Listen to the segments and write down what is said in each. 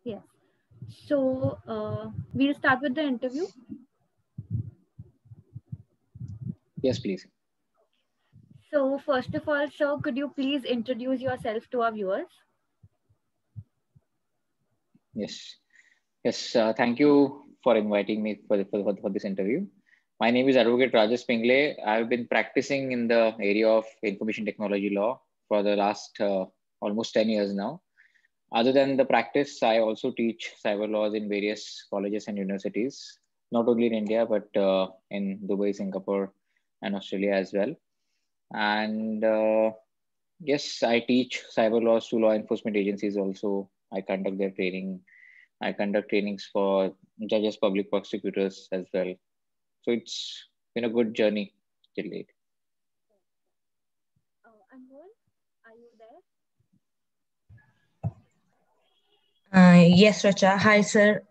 Yes. So we'll start with the interview. Yes, please. So first of all, sir, could you please introduce yourself to our viewers? Yes. Yes. Thank you for inviting me for this interview. My name is Advocate Rajesh Pingle. I've been practicing in the area of information technology law for the last almost 10 years now. Other than the practice, I also teach cyber laws in various colleges and universities, not only in India, but in Dubai, Singapore, and Australia as well. And yes, I teach cyber laws to law enforcement agencies also. I conduct their training. I conduct trainings for judges, public prosecutors as well. So it's been a good journey till date. Anmol, are you there? Yes, Racha. Hi, sir.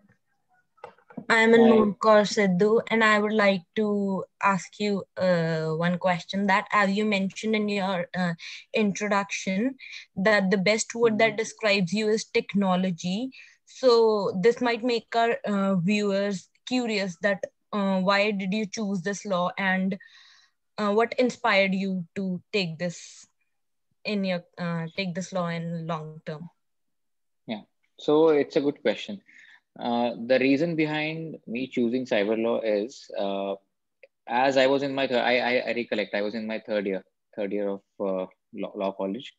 I am Hi. Anmol Kaur Sidhu, and I would like to ask you one question. That, as you mentioned in your introduction, that the best word that Mhm. describes you is technology. So this might make our viewers curious that why did you choose this law, and what inspired you to take this in your take this law in long term? Yeah. So it's a good question. The reason behind me choosing cyber law is as I was in my I recollect I was in my third year of law college.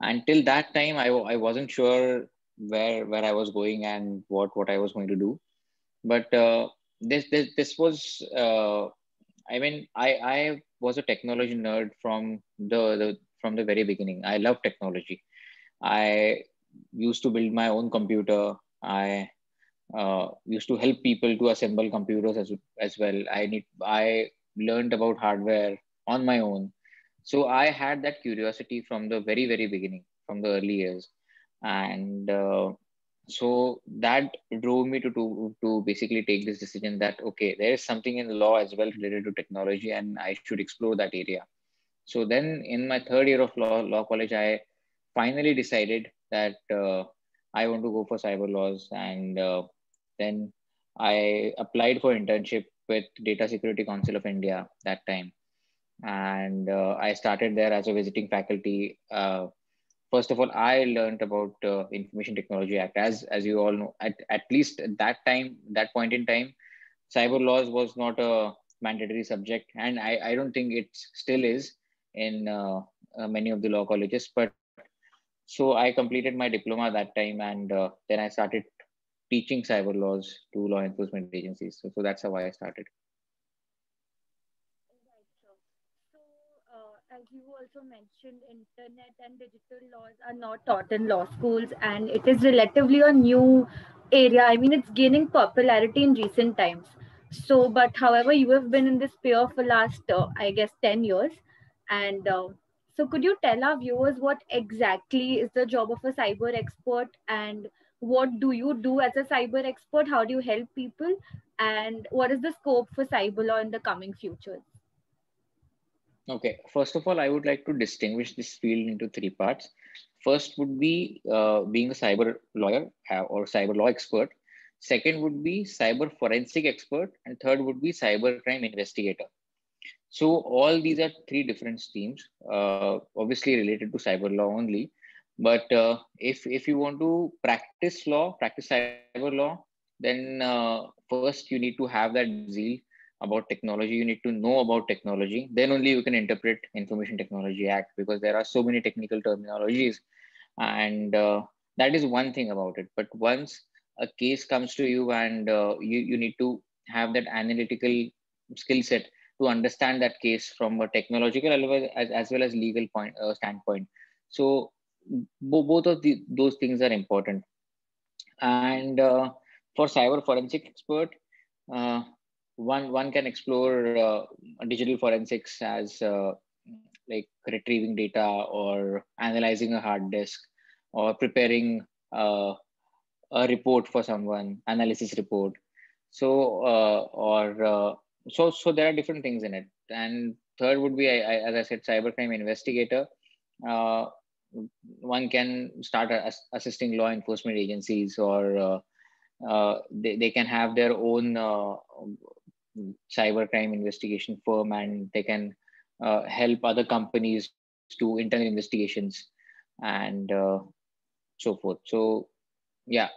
Until that time, I wasn't sure where I was going and what I was going to do. But this was I mean I was a technology nerd from from the very beginning. I love technology. I used to build my own computer. I used to help people to assemble computers as well. I learned about hardware on my own. So I had that curiosity from the very beginning, from the early years, and so that drove me to basically take this decision that okay, there is something in law as well related to technology, and I should explore that area. So then, in my third year of law college, I finally decided that I want to go for cyber laws, and then I applied for internship with Data Security Council of India that time, and I started there as a visiting faculty. First of all, I learned about Information Technology Act. As you all know, at least at that time, that point in time, cyber laws was not a mandatory subject, and I don't think it still is in many of the law colleges. But so I completed my diploma that time, and then I started teaching cyber laws to law enforcement agencies. So that's how I started. Right, sir. So, as you also mentioned, internet and digital laws are not taught in law schools, and it is relatively a new area. I mean, it's gaining popularity in recent times. So, but however, you have been in this sphere for last, I guess, 10 years. And so, could you tell our viewers what exactly is the job of a cyber expert, and what do you do as a cyber expert? How do you help people? And what is the scope for cyber law in the coming future? Okay, first of all, I would like to distinguish this field into three parts. First would be being a cyber lawyer or cyber law expert. Second would be cyber forensic expert, and third would be cyber crime investigator. So all these are three different streams, obviously related to cyber law only. But if you want to practice cyber law, then first you need to have that zeal about technology. You need to know about technology. Then only you can interpret Information Technology Act, because there are so many technical terminologies, and that is one thing about it. But once a case comes to you, and you need to have that analytical skill set to understand that case from a technological as well as legal standpoint. So both of those things are important. And for cyber forensic expert, uh, one can explore digital forensics as like retrieving data or analyzing a hard disk or preparing a report for someone, analysis report. So or so there are different things in it. And third would be, as I said, cybercrime investigator. Uh, one can start assisting law enforcement agencies, or they can have their own cybercrime investigation firm, and they can help other companies do internal investigations and so forth. So yeah,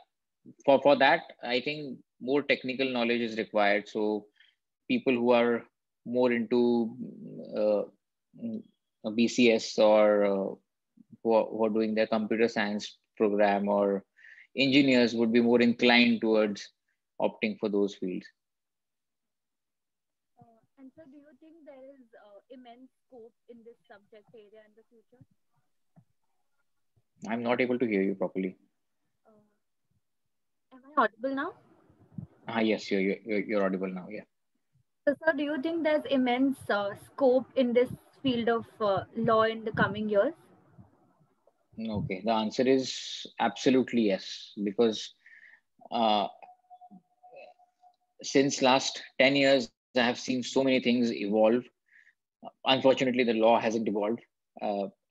for that, I think more technical knowledge is required. So people who are more into BCS, or who are doing their computer science program, or engineers would be more inclined towards opting for those fields. And so, do you think there is immense scope in this subject area in the future? I'm not able to hear you properly. Uh, am I audible now? Yes, you're audible now. Yeah. So, sir, do you think there's immense scope in this field of law in the coming years? Okay. The answer is absolutely yes, because uh, since last 10 years, I have seen so many things evolve. Unfortunately, the law hasn't evolved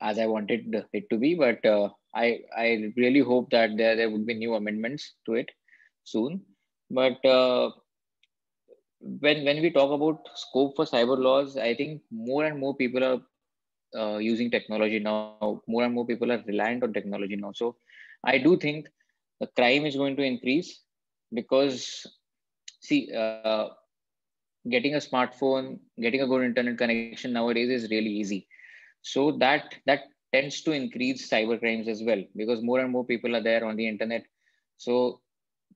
as I wanted it to be, but I really hope that there would be new amendments to it soon. But when we talk about scope for cyber laws, I think more and more people are using technology now. More and more people are reliant on technology now. So I do think the crime is going to increase, because see, getting a smartphone, getting a good internet connection nowadays is really easy. So that tends to increase cyber crimes as well, because more and more people are there on the internet. So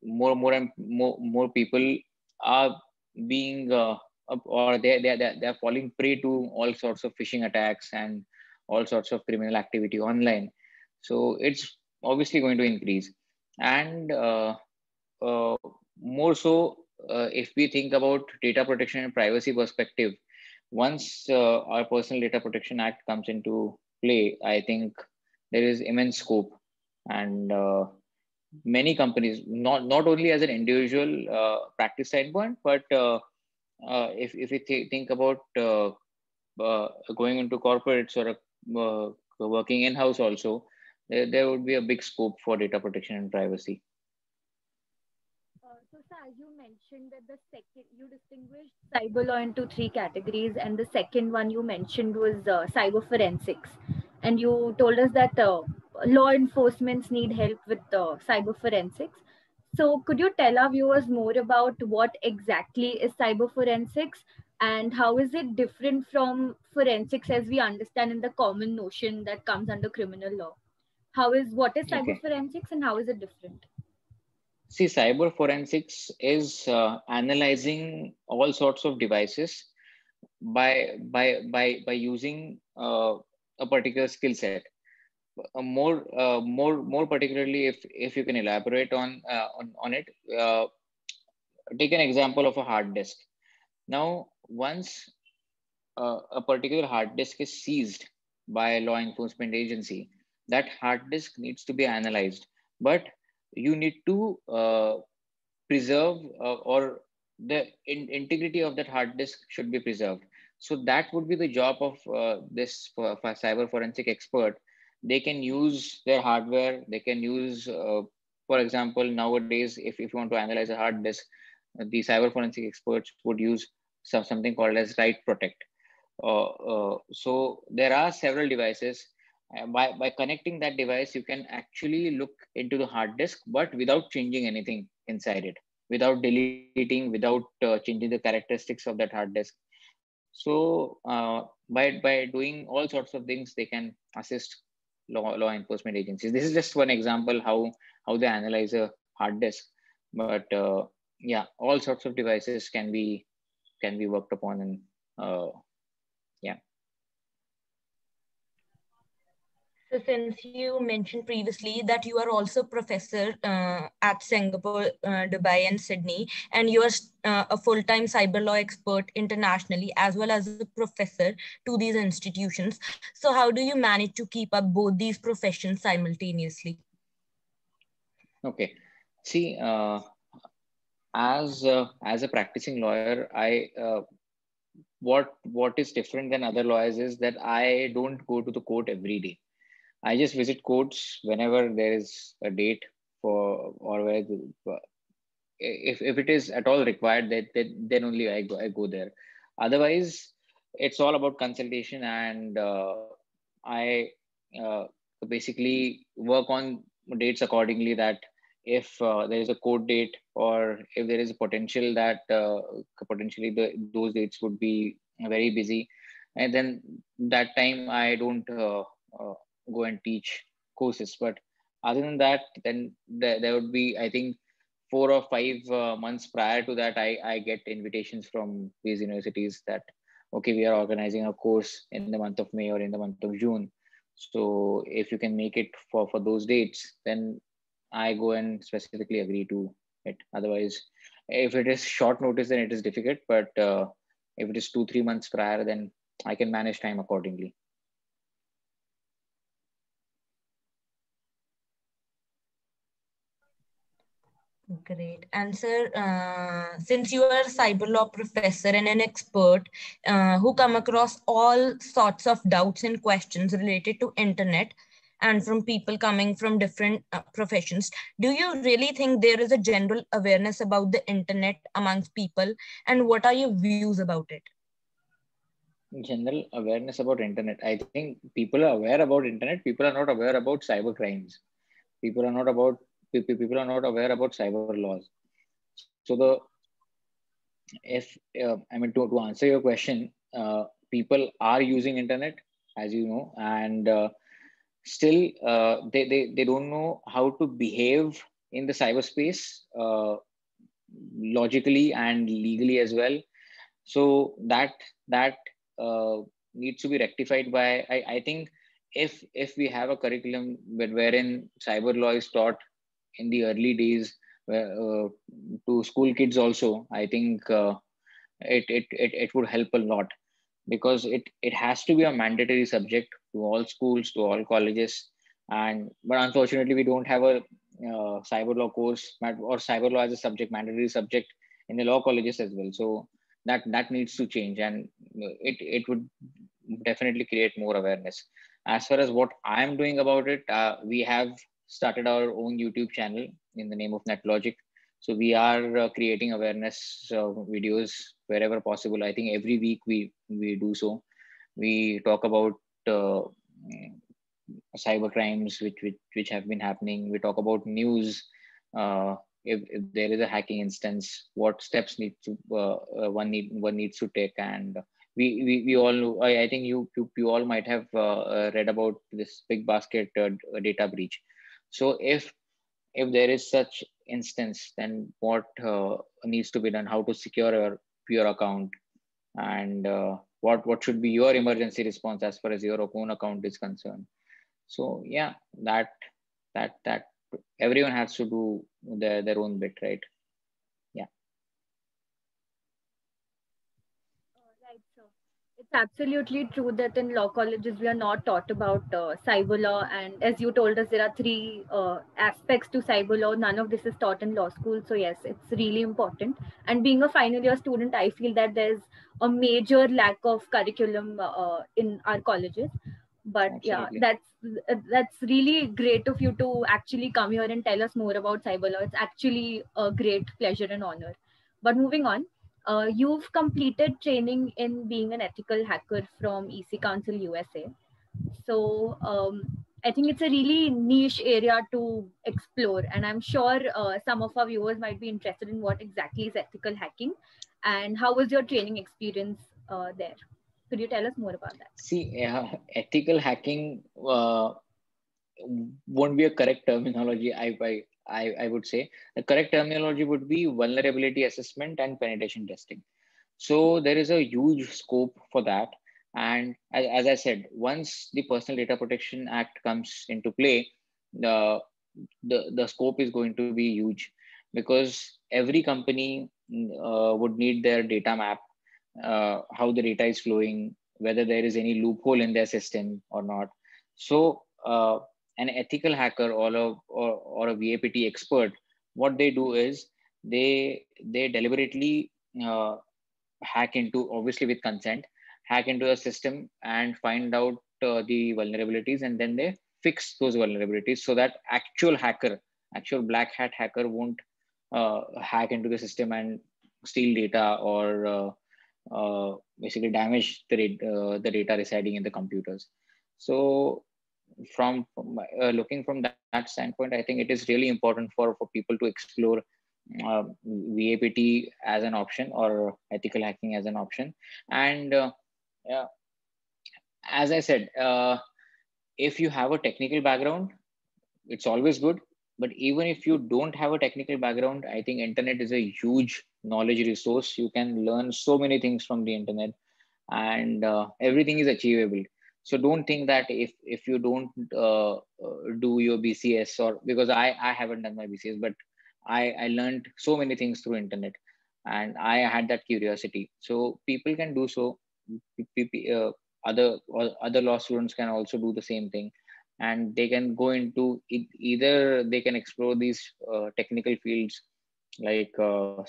more and more people are being or they're falling prey to all sorts of phishing attacks and all sorts of criminal activity online. So it's obviously going to increase. And uh, more so, if we think about data protection and privacy perspective, once our Personal Data Protection Act comes into play, I think there is immense scope. And many companies, not only as an individual practice standpoint, but if we think about going into corporates, or working in-house also, there would be a big scope for data protection and privacy. So, sir, as you mentioned that the second you distinguished cyber law into three categories, and the second one you mentioned was cyber forensics, and you told us that law enforcements need help with cyber forensics. So, could you tell our viewers more about what exactly is cyber forensics, and how is it different from forensics as we understand in the common notion that comes under criminal law? What is cyber Okay. forensics, and how is it different? See, cyber forensics is analyzing all sorts of devices by using a particular skill set. More particularly, if you can elaborate on it, take an example of a hard disk. Now, once a particular hard disk is seized by a law enforcement agency, that hard disk needs to be analyzed. But you need to preserve, or the integrity of that hard disk should be preserved. So that would be the job of this for cyber forensic expert. They can use their hardware. They can use, for example, nowadays, if you want to analyze a hard disk, the cyber forensic experts would use something called as write protect. So there are several devices. By connecting that device, you can actually look into the hard disk, but without changing anything inside it, without deleting, without changing the characteristics of that hard disk. So by doing all sorts of things, they can assist law enforcement agencies. This is just one example how they analyze a hard disk. But yeah, all sorts of devices can be worked upon, and yeah. So since you mentioned previously that you are also professor at Singapore, Dubai, and Sydney, and you are a full-time cyber law expert internationally, as well as a professor to these institutions. So how do you manage to keep up both these professions simultaneously? Okay. See, as a practicing lawyer, I what is different than other lawyers is that I don't go to the court every day. I just visit courts whenever there is a date for, or where if it is at all required, then only I go there. Otherwise, it's all about consultation, and I uh, basically work on dates accordingly. That if there is a court date, or if there is a potential that potentially those dates would be very busy, and then that time I don't uh, go and teach courses. But other than that, then there would be, I think, 4 or 5 months prior to that, I get invitations from these universities that, okay, we are organizing a course in the month of May or in the month of June. So if you can make it for those dates, then I go and specifically agree to it. Otherwise, if it is short notice, then it is difficult. But if it is 2, 3 months prior, then I can manage time accordingly. Great. And sir, since you are a cyber law professor and an expert who come across all sorts of doubts and questions related to internet and from people coming from different professions, do you really think there is a general awareness about the internet amongst people, and what are your views about it? General awareness about internet. I think people are aware about internet. People are not aware about cyber crimes. People are not about people are not aware about cyber laws. So if I mean, to answer your question, people are using internet, as you know, and still they don't know how to behave in the cyberspace, logically and legally as well. So that uh, needs to be rectified by, I think, if we have a curriculum wherein cyber law is taught in the early days, to school kids also, I think it would help a lot, because it has to be a mandatory subject to all schools, to all colleges. And but unfortunately we don't have a cyber law course, or cyber law as a subject, mandatory subject, in the law colleges as well. So that needs to change, and it would definitely create more awareness. As far as what I'm doing about it, we have started our own YouTube channel in the name of NetLogic. So we are creating awareness videos wherever possible. I think every week we do so. We talk about uh, cyber crimes which have been happening. We talk about news. If there is a hacking instance, what steps need to one needs to take. And we all know, I think you all might have read about this big basket data breach. So if there is such instance, then what needs to be done, how to secure your account, and what should be your emergency response as far as your own account is concerned. So yeah, that that everyone has to do their own bit, right? Yeah. Right, sir. It's absolutely true that in law colleges we are not taught about cyber law, and as you told us, there are three aspects to cyber law. None of this is taught in law school, so yes, it's really important. And being a final year student, I feel that there's a major lack of curriculum in our colleges. But yeah, Absolutely. that's really great of you to actually come here and tell us more about cyber law. It's actually a great pleasure and honor. But moving on, you've completed training in being an ethical hacker from EC Council USA. So I think it's a really niche area to explore, and I'm sure some of our viewers might be interested in what exactly is ethical hacking, and how was your training experience there? Could you tell us more about that? See, ethical hacking won't be a correct terminology. I would say the correct terminology would be vulnerability assessment and penetration testing. So there is a huge scope for that. And as I said, once the Personal Data Protection Act comes into play, the the scope is going to be huge, because every company would need their data map, how the data is flowing, whether there is any loophole in their system or not. So an ethical hacker, or a VAPT expert, what they do is they deliberately hack into, obviously with consent, hack into a system and find out the vulnerabilities, and then they fix those vulnerabilities so that actual black hat hacker won't hack into the system and steal data or basically damage the data residing in the computers. So from looking from that standpoint, I think it is really important for people to explore VAPT as an option or ethical hacking as an option. And uh, as I said, if you have a technical background, it's always good. But even if you don't have a technical background, I think internet is a huge knowledge resource. You can learn so many things from the internet, and everything is achievable. So don't think that if you don't do your BCS, or because I haven't done my BCS, but I learned so many things through internet, and I had that curiosity. So people can do so. Other law students can also do the same thing, and they can go into either they can explore these technical fields like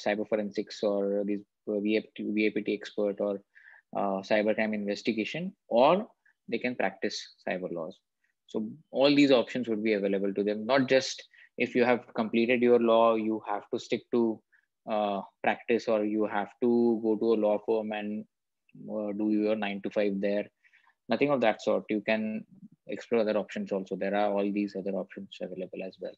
cyber forensics or these VAPT expert or cybercrime investigation, or they can practice cyber laws. So all these options would be available to them. Not just if you have completed your law, you have to stick to practice, or you have to go to a law firm and do your 9 to 5 there. Nothing of that sort. You can explore other options also. There are all these other options available as well.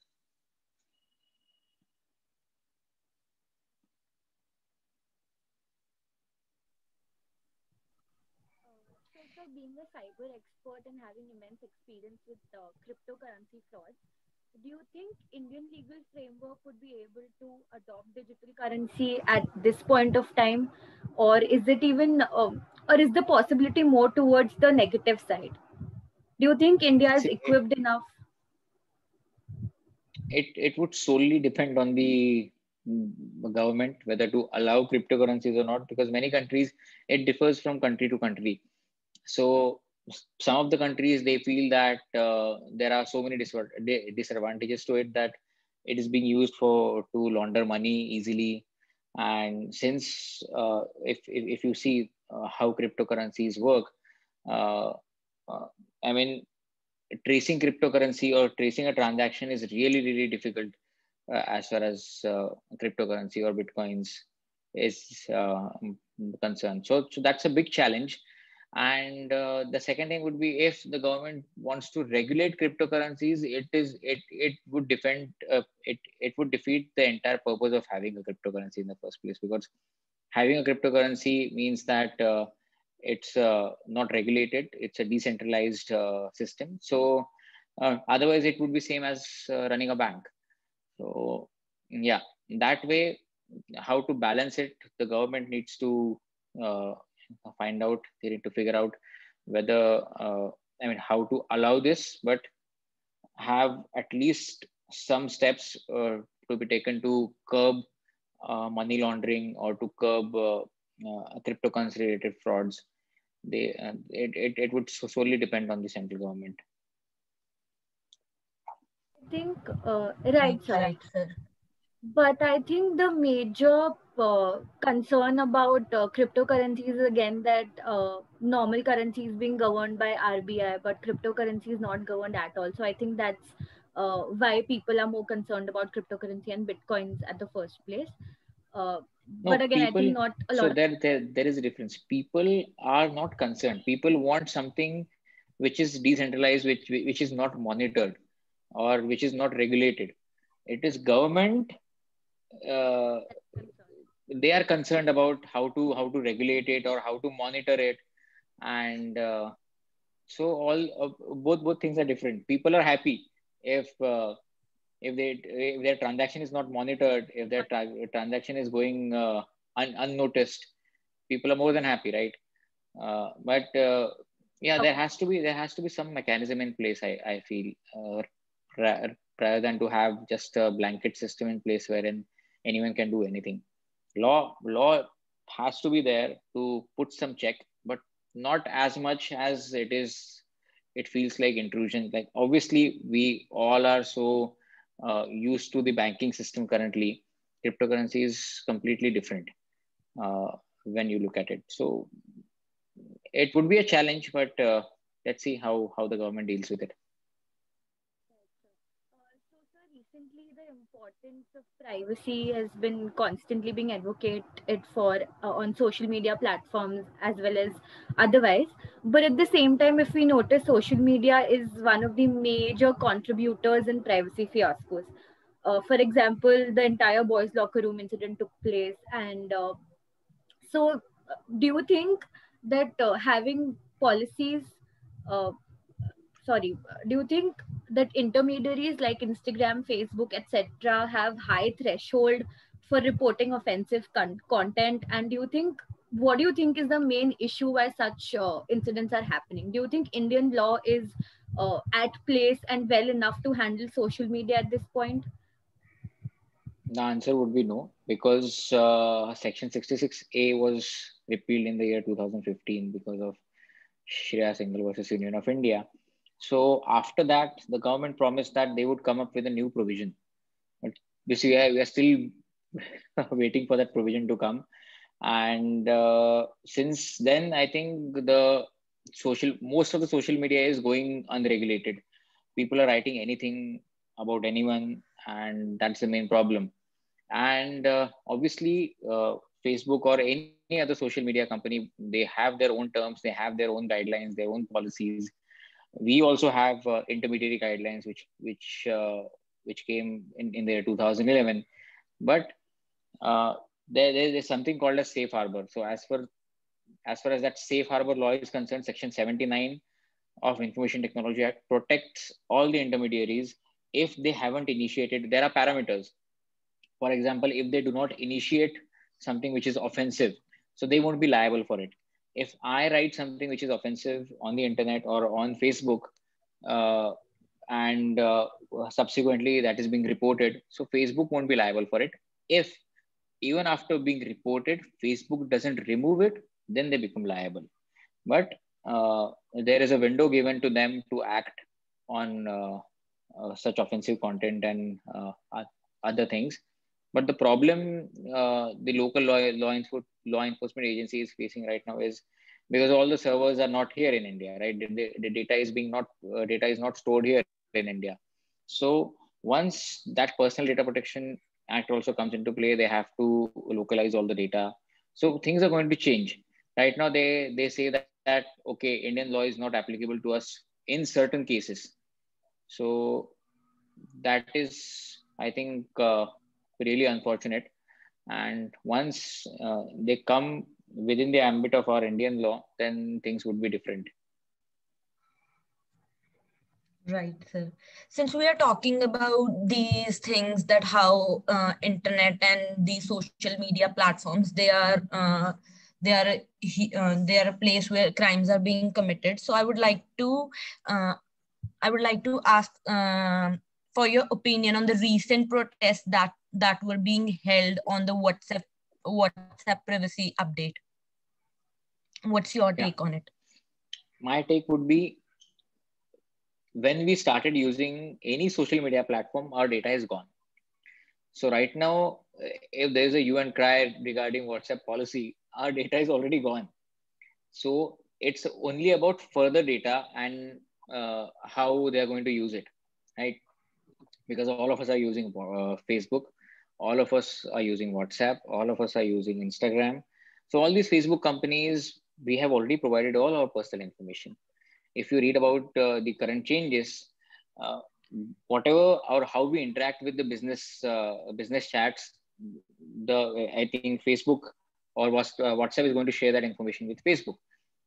So, sir, being a cyber expert and having immense experience with cryptocurrency frauds, do you think Indian legal framework would be able to adopt digital currency at this point of time, or is it even, or is the possibility more towards the negative side? Do you think India is See, equipped enough? it would solely depend on the government whether to allow cryptocurrencies or not, because many countries, it differs from country to country. So some of the countries, they feel that there are so many disadvantages to it, that it is being used for to launder money easily. And since if you see how cryptocurrencies work, uh, uh, I mean, tracing cryptocurrency or tracing a transaction is really difficult as far as cryptocurrency or bitcoins is concerned. So that's a big challenge. And the second thing would be, if the government wants to regulate cryptocurrencies, it would it would defeat the entire purpose of having a cryptocurrency in the first place, because having a cryptocurrency means that it's not regulated, it's a decentralized system. So otherwise it would be same as running a bank. So yeah, that way, how to balance it, the government needs to uh, find out. They need to figure out whether how to allow this, but have at least some steps to be taken to curb money laundering, or to curb cryptocurrency related frauds. It would solely depend on the central government. I think, Right, right, sir. right, sir. But I think the major concern about cryptocurrency is again that normal currency is being governed by RBI, but cryptocurrency is not governed at all. So I think that's why people are more concerned about cryptocurrency and bitcoins at the first place. Uh, No, but again, I think people. not a So lot of. there is a difference. People are not concerned. People want something which is decentralized, which is not monitored, or which is not regulated. It is government. Uh, Concern. they are concerned about how to regulate it or how to monitor it, and so all both things are different. People are happy if if their transaction is not monitored, if their transaction is going unnoticed. People are more than happy, right? But yeah, Okay. there has to be some mechanism in place, I feel, rather than to have just a blanket system in place wherein anyone can do anything. Law has to be there to put some check, but not as much as it feels like intrusion. Like, obviously we all are so used to the banking system currently. Cryptocurrency is completely different uh, when you look at it. So it would be a challenge, but let's see how the government deals with it. sir, recently the importance of privacy has been constantly being advocated for on social media platforms as well as otherwise. But at the same time, if we notice, social media is one of the major contributors in privacy fiascos. For example, the entire boys' locker room incident took place, and so do you think that having policies uh, sorry do you think that intermediaries like Instagram, Facebook, etc. have high threshold for reporting offensive content, and what do you think is the main issue why such incidents are happening? Do you think Indian law is at place and well enough to handle social media at this point? The answer would be no, because Section 66A was repealed in the year 2015 because of Shreya Singhal versus Union of India. So after that, the government promised that they would come up with a new provision. But this year, we are still waiting for that provision to come. And since then, I think most of the social media is going unregulated. People are writing anything about anyone, and that's the main problem. And obviously, Facebook or any other social media company, they have their own terms, they have their own guidelines, their own policies. We also have intermediary guidelines, which came in the year 2011. But uh, there's something called a safe harbor. So as far as that safe harbor law is concerned, Section 79 of Information Technology Act protects all the intermediaries if they haven't initiated. There are parameters. For example, if they do not initiate something which is offensive, so they won't be liable for it. If I write something which is offensive on the internet or on Facebook, uh, and subsequently that is being reported, so Facebook won't be liable for it. If even after being reported, Facebook doesn't remove it, then they become liable. But there is a window given to them to act on such offensive content and other things. But the problem the local law enforcement agency is facing right now is because all the servers are not here in India, right? The data is being not data is not stored here in India. So once that Personal Data Protection Act also comes into play, they have to localize all the data. So things are going to change. Right now, they say that okay, Indian law is not applicable to us in certain cases. So that is, I think, really unfortunate. And once they come within the ambit of our Indian law, then things would be different. Right, sir. Since we are talking about these things, that how internet and the social media platforms, they are they are a place where crimes are being committed. So uh, I would like to ask for your opinion on the recent protests that were being held on the WhatsApp privacy update. What's your Yeah, take on it? my take would be, when we started using any social media platform, our data is gone. So right now, if there is a hue and cry regarding WhatsApp policy, our data is already gone. So it's only about further data and how they are going to use it, right? Because all of us are using Facebook, all of us are using WhatsApp, all of us are using Instagram. So all these Facebook companies, we have already provided all our personal information. If you read about the current changes, uh, whatever or how we interact with the business chats, the I think Facebook or WhatsApp is going to share that information with Facebook.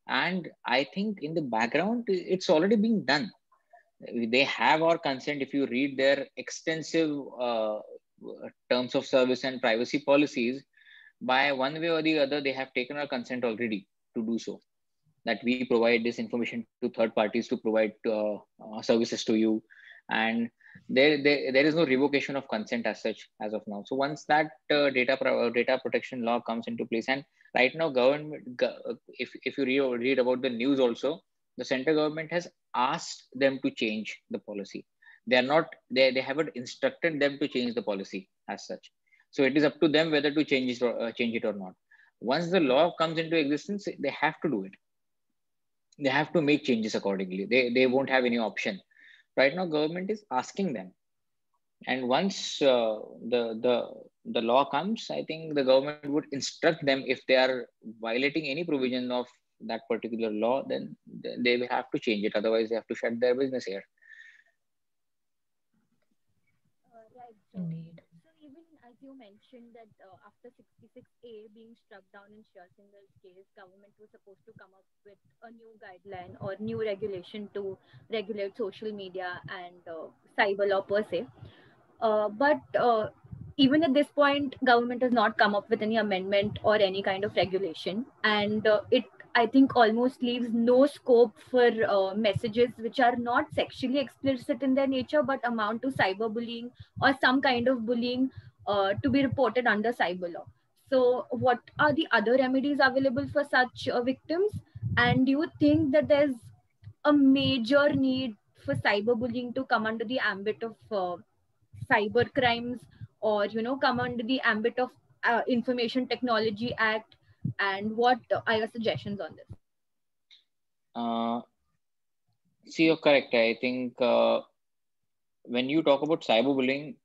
And I think in the background, it's already being done. They have our consent. If you read their extensive terms of service and privacy policies, by one way or the other, they have taken our consent already to do so, that we provide this information to third parties to provide services to you. And there is no revocation of consent as such as of now. So once that data protection law comes into place, and right now if you read about the news also, the central government has asked them to change the policy. They are not they haven't instructed them to change the policy as such. So it is up to them whether to change it or not. Once the law comes into existence, they have to do it. They have to make changes accordingly. They won't have any option. Right now government is asking them. And once the law comes, I think the government would instruct them if they are violating any provision of that particular law, then they will have to change it. Otherwise, they have to shut their business here. Right. Indeed. So even as you mentioned that after 66A being struck down in Share Singh's case, government was supposed to come up with a new guideline or new regulation to regulate social media and cyber law per se. But even at this point, government has not come up with any amendment or any kind of regulation, and it, I think, almost leaves no scope for messages which are not sexually explicit in their nature but amount to cyberbullying or some kind of bullying to be reported under cyber law. So, what are the other remedies available for such victims? And do you think that there's a major need for cyberbullying to come under the ambit of cyber crimes, or come under the ambit of information technology act? And what are your suggestions on this? Uh, See, you're correct. I think when you talk about cyberbullying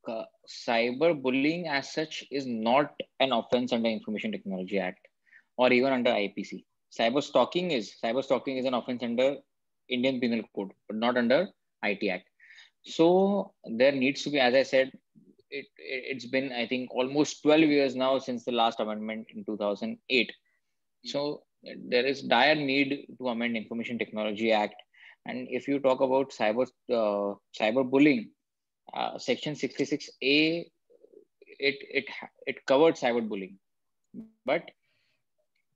as such is not an offense under Information Technology Act or even under IPC. Cyber stalking is an offense under Indian Penal Code, but not under IT Act. So there needs to be, as I said, it's been, I think, almost 12 years now since the last amendment in 2008. So there is dire need to amend Information Technology Act. And if you talk about cyberbullying, Section 66A, it covered cyberbullying. But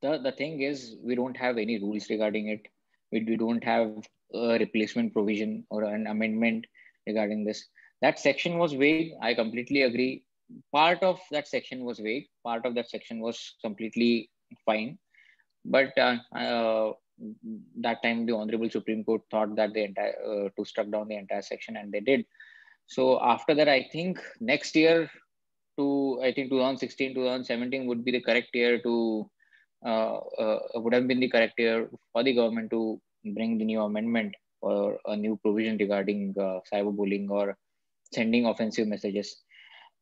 the thing is, we don't have any rules regarding it. We don't have a replacement provision or an amendment regarding this. That section was vague. I completely agree. Part of that section was vague. Part of that section was completely fine. But that time, the Honorable Supreme Court thought that the entire to struck down the entire section, and they did. So after that, I think next year, to I think 2016, 2017 would be the correct year to would have been the correct year for the government to bring the new amendment or a new provision regarding cyberbullying or sending offensive messages.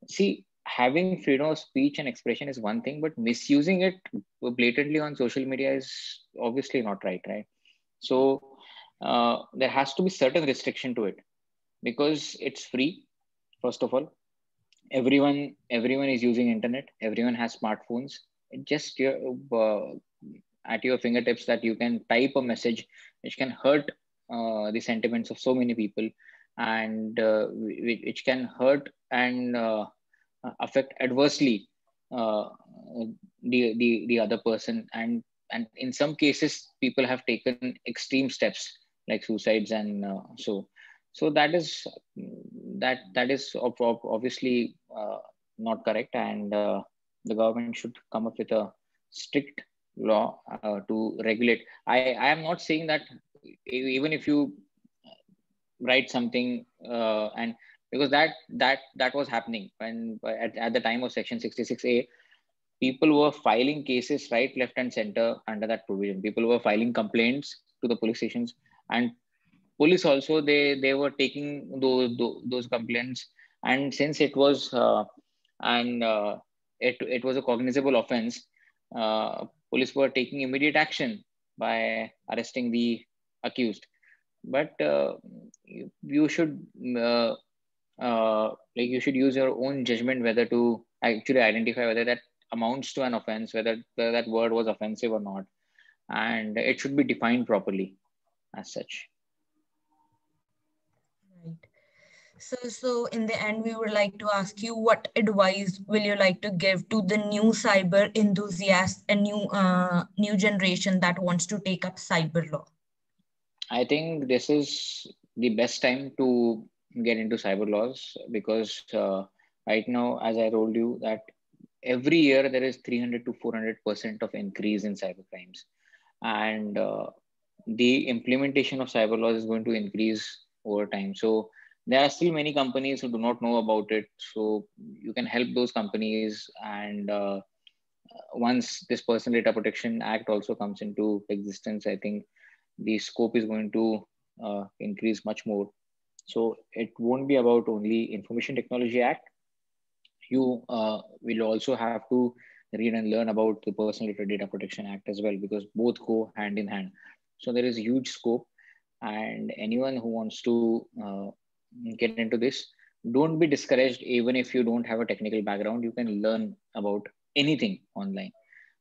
See, having freedom of speech and expression is one thing, but misusing it blatantly on social media is obviously not right, right? So there has to be certain restriction to it because it's free. First of all, everyone is using internet. Everyone has smartphones. It just at your fingertips that you can type a message which can hurt the sentiments of so many people, and which can hurt and affect adversely uh, the other person, and in some cases people have taken extreme steps like suicides, and so that is obviously not correct, and the government should come up with a strict law to regulate. I am not saying that even if you write something and because that was happening when at the time of Section 66A, people were filing cases right, left, and center under that provision. People were filing complaints to the police stations, and police also they were taking those complaints. And since it was and it was a cognizable offense, police were taking immediate action by arresting the accused. But you should like you should use your own judgment whether to actually identify whether that amounts to an offense, whether that word was offensive or not, and it should be defined properly as such. Right. So in the end, we would like to ask you, what advice will you like to give to the new cyber enthusiasts and new generation that wants to take up cyber law? I think this is the best time to get into cyber laws because right now, as I told you, that every year there is 300 to 400% of increase in cyber crimes, and the implementation of cyber laws is going to increase over time. So there are still many companies who do not know about it. So you can help those companies, and once this Personal Data Protection Act also comes into existence, I think the scope is going to increase much more. So it won't be about only Information Technology Act. You will also have to read and learn about the Personal Data Protection Act as well, because both go hand in hand. So there is huge scope, and anyone who wants to get into this, don't be discouraged. Even if you don't have a technical background, you can learn about anything online.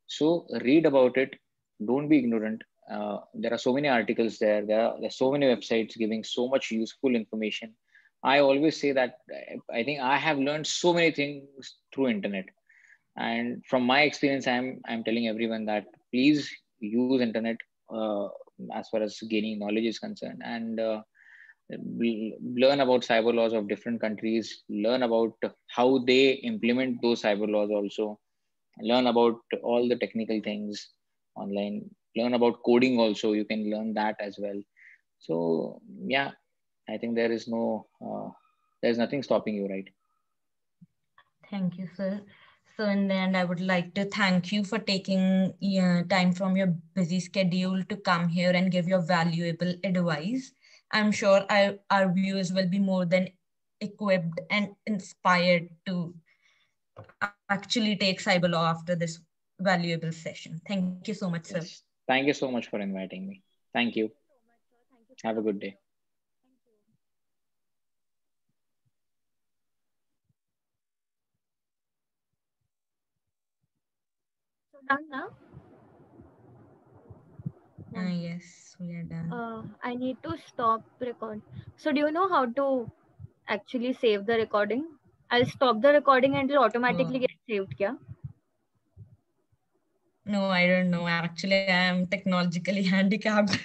So read about it. Don't be ignorant. There are so many articles there. There are so many websites giving so much useful information. I always say that I think I have learned so many things through internet. And from my experience, I'm telling everyone that please use internet uh, as far as gaining knowledge is concerned, and learn about cyber laws of different countries. Learn about how they implement those cyber laws also. Learn about all the technical things online. Learn about coding also. You can learn that as well. So yeah, I think there's nothing stopping you, right? Thank you, sir. So in the end, I would like to thank you for taking time from your busy schedule to come here and give your valuable advice. I'm sure our viewers will be more than equipped and inspired to actually take cyber law after this valuable session. Thank you so much, sir. Yes. Thank you so much for inviting me. Thank you. Thank you so much, sir. Thank you for Have a good having day. us. Thank you. So done now? Yeah. Yes, we are done. I need to stop record. So do you know how to actually save the recording? I'll stop the recording and it'll automatically Oh, get saved, yeah? no, I don't know. Actually, I am technologically handicapped.